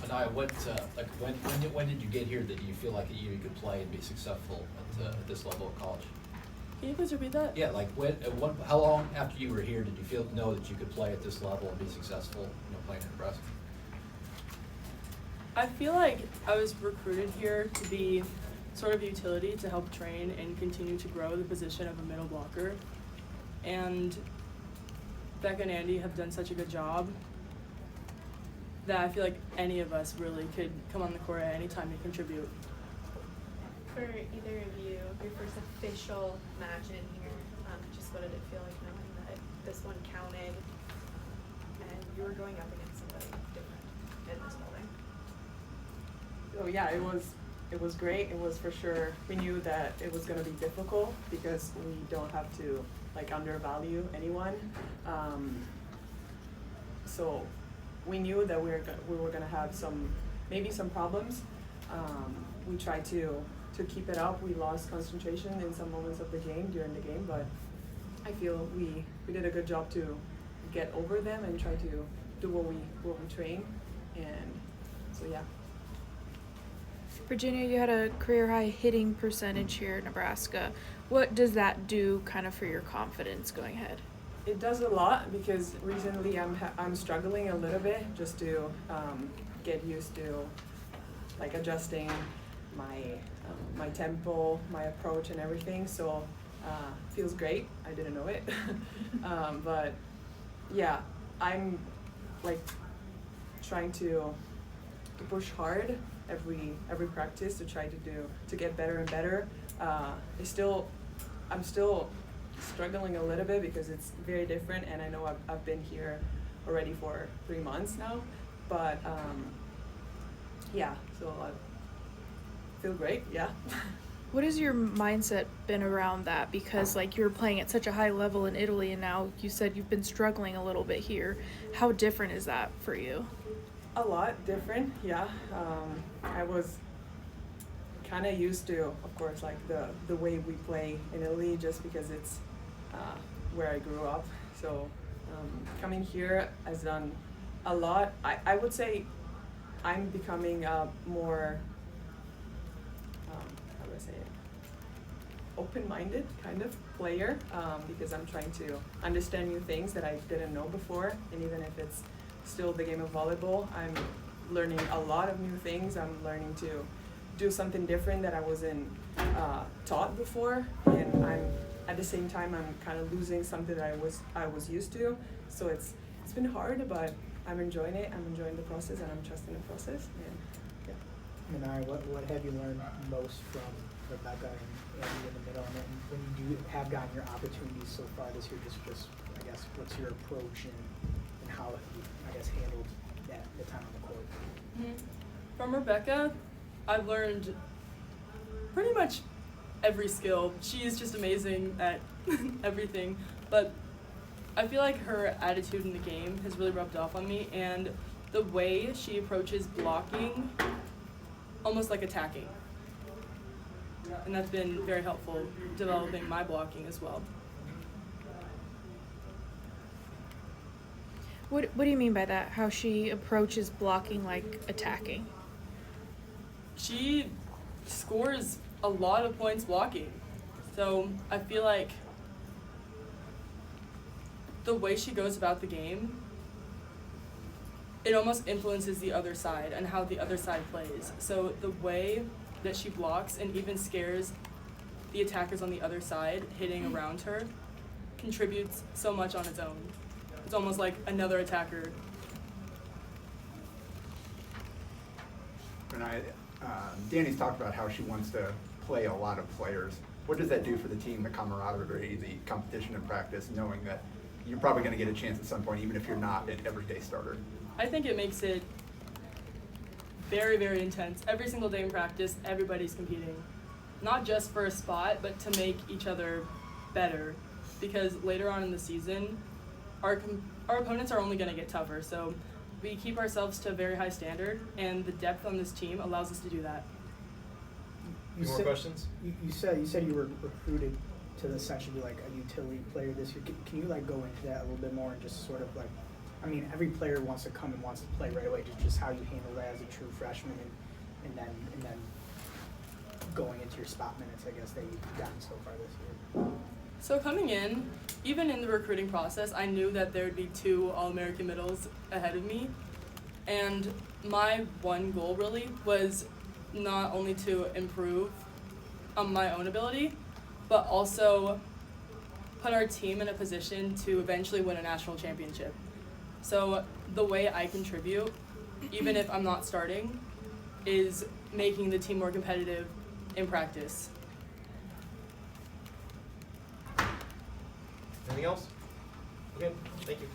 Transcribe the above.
Manaia, when did you get here that you feel like you could play and be successful at this level of college? Can you please repeat that? Yeah, like how long after you were here did you know that you could play at this level and be successful, playing in Nebraska? I feel like I was recruited here to be sort of utility to help train and continue to grow the position of a middle blocker. And Becca and Andy have done such a good job that I feel like any of us really could come on the court at any time to contribute. For either of you, your first official match in here, just what did it feel like knowing that this one counted and you were going up against somebody different in this building? Oh yeah, it was great. It was for sure. We knew that it was going to be difficult because we don't have to undervalue anyone. So we knew that we were going to have maybe some problems. We tried to keep it up. We lost concentration in some moments of the game during the game, but I feel we did a good job to get over them and try to do what we train. And so yeah. Virginia, you had a career-high hitting percentage here in Nebraska. What does that do kind of for your confidence going ahead? It does a lot because recently I'm struggling a little bit just to get used to adjusting my tempo, my approach, and everything. So feels great. I didn't know it, but yeah, I'm trying to push hard every practice to try to get better and better. I'm still struggling a little bit because it's very different, and I know I've been here already for 3 months now, but yeah, so I feel great. Yeah. What has your mindset been around that? Because you were playing at such a high level in Italy, and now you said you've been struggling a little bit here. How different is that for you? A lot different, yeah. I was kind of used to, of course, the way we play in Italy, just because it's where I grew up. So coming here has done a lot. I would say I'm becoming a more, how do I say it, open-minded kind of player, because I'm trying to understand new things that I didn't know before, and even if it's still the game of volleyball, I'm learning a lot of new things. I'm learning to do something different that I wasn't taught before, and at the same time I'm kind of losing something that I was used to. So it's been hard, but I'm enjoying it. I'm enjoying the process, and I'm trusting the process. And yeah. Manaia, what have you learned most from Rebecca and Andy in the middle? And when you have gotten your opportunities so far this year, just I guess what's your approach and how you handled the time on the court? Mm-hmm. From Rebecca, I've learned pretty much every skill. She's just amazing at everything, but I feel like her attitude in the game has really rubbed off on me, and the way she approaches blocking, almost like attacking. And that's been very helpful developing my blocking as well. What do you mean by that? How she approaches blocking like attacking? She scores a lot of points blocking. So I feel like the way she goes about the game, it almost influences the other side and how the other side plays. So the way that she blocks and even scares the attackers on the other side hitting around her contributes so much on its own. It's almost like another attacker. Danny's talked about how she wants to play a lot of players. What does that do for the team, the camaraderie, the competition in practice, knowing that you're probably going to get a chance at some point, even if you're not an everyday starter? I think it makes it very, very intense. Every single day in practice, everybody's competing. Not just for a spot, but to make each other better. Because later on in the season, our opponents are only going to get tougher. So we keep ourselves to a very high standard, and the depth on this team allows us to do that. Any more questions? You said you were recruited to essentially be like a utility player this year. Can you go into that a little bit more and just sort of I mean, every player wants to come and wants to play right away, just how you handle that as a true freshman, and then going into your spot minutes, I guess, that you've gotten so far this year. So coming in, even in the recruiting process, I knew that there would be 2 All-American middles ahead of me. And my one goal really was not only to improve my own ability, but also put our team in a position to eventually win a national championship. So the way I contribute, even if I'm not starting, is making the team more competitive in practice. Anything else? Okay, thank you.